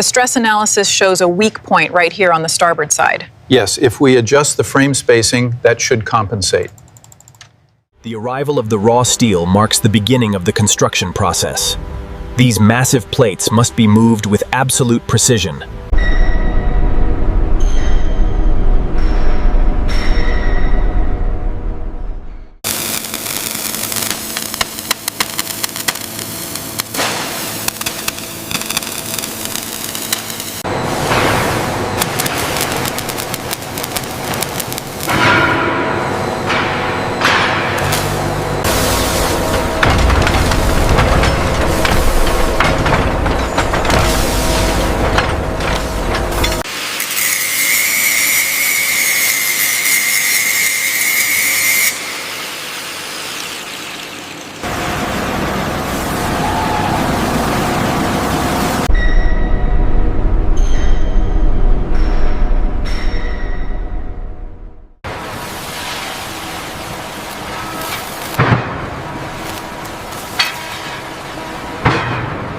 The stress analysis shows a weak point right here on the starboard side. Yes, if we adjust the frame spacing, that should compensate. The arrival of the raw steel marks the beginning of the construction process. These massive plates must be moved with absolute precision.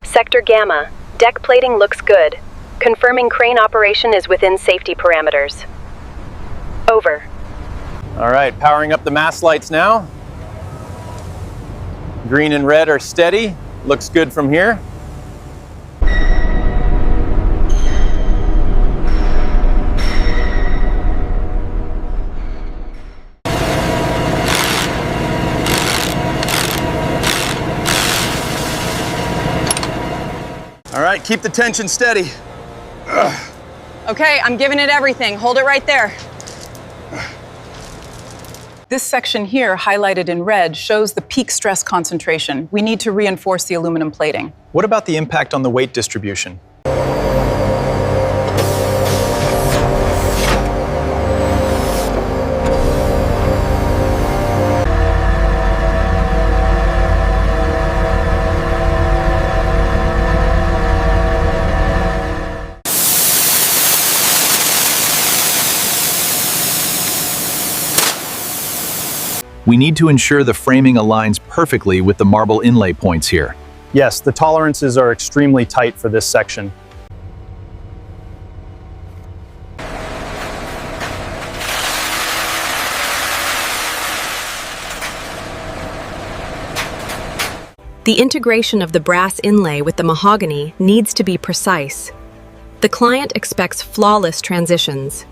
Sector Gamma, deck plating looks good. Confirming crane operation is within safety parameters. Over. All right, powering up the mast lights now. Green and red are steady. Looks good from here. All right, keep the tension steady. Okay, I'm giving it everything. Hold it right there. This section here, highlighted in red, shows the peak stress concentration. We need to reinforce the aluminum plating. What about the impact on the weight distribution? We need to ensure the framing aligns perfectly with the marble inlay points here. Yes, the tolerances are extremely tight for this section. The integration of the brass inlay with the mahogany needs to be precise. The client expects flawless transitions.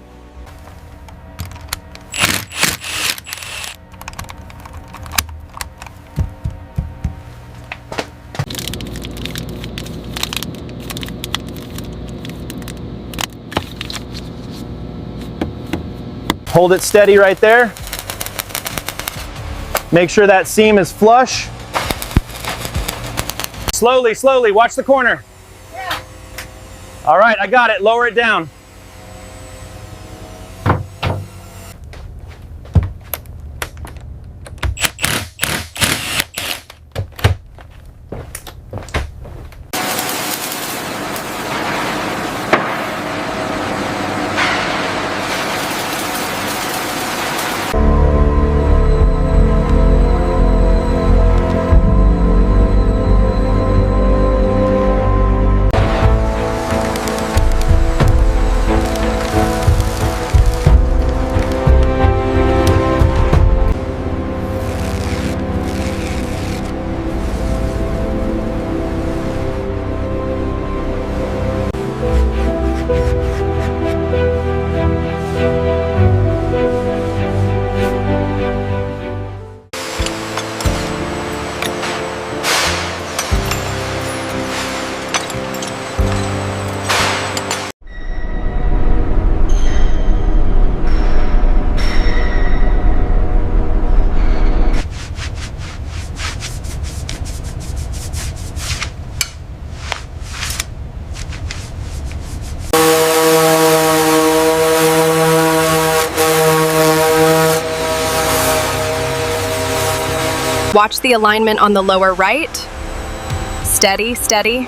Hold it steady right there. Make sure that seam is flush. Slowly, slowly, watch the corner. Yeah. All right, I got it, lower it down. Watch the alignment on the lower right. Steady, steady.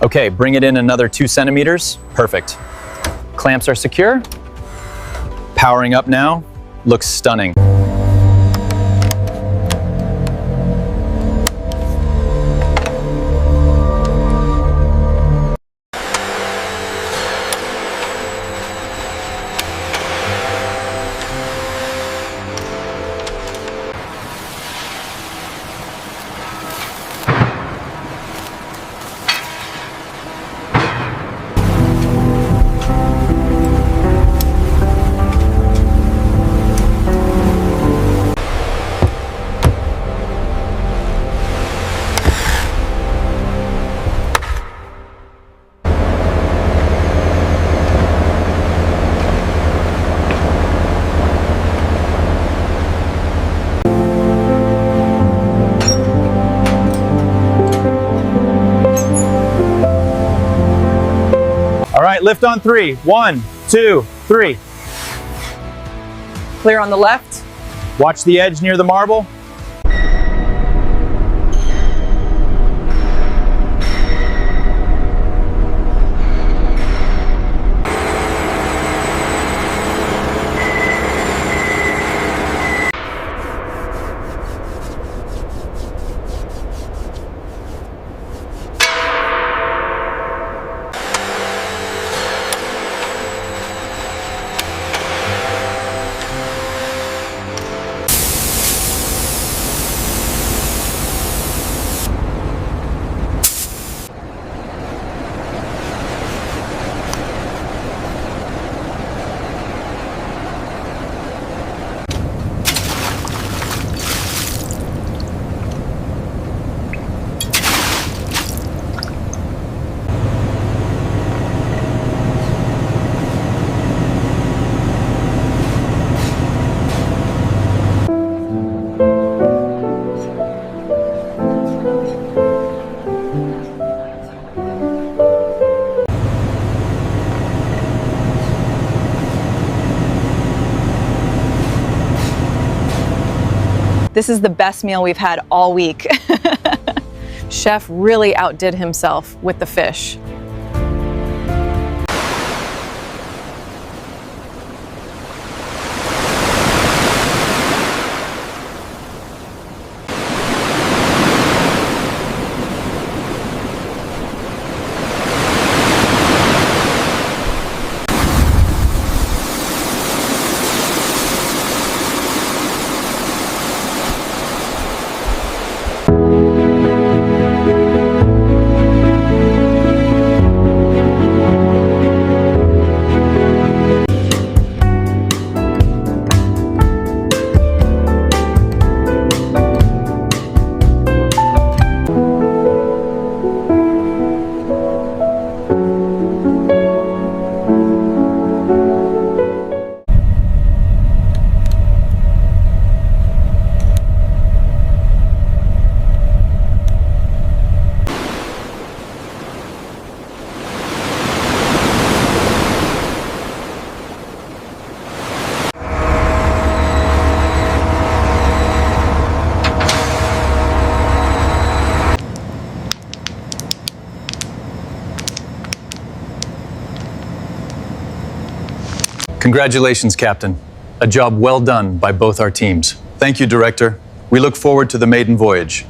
Okay, bring it in another 2 centimeters. Perfect. Clamps are secure. Powering up now. Looks stunning. All right, lift on 3. 1, 2, 3. Clear on the left. Watch the edge near the marble. This is the best meal we've had all week. chef really outdid himself with the fish. Congratulations, Captain. A job well done by both our teams. Thank you, Director. We look forward to the maiden voyage.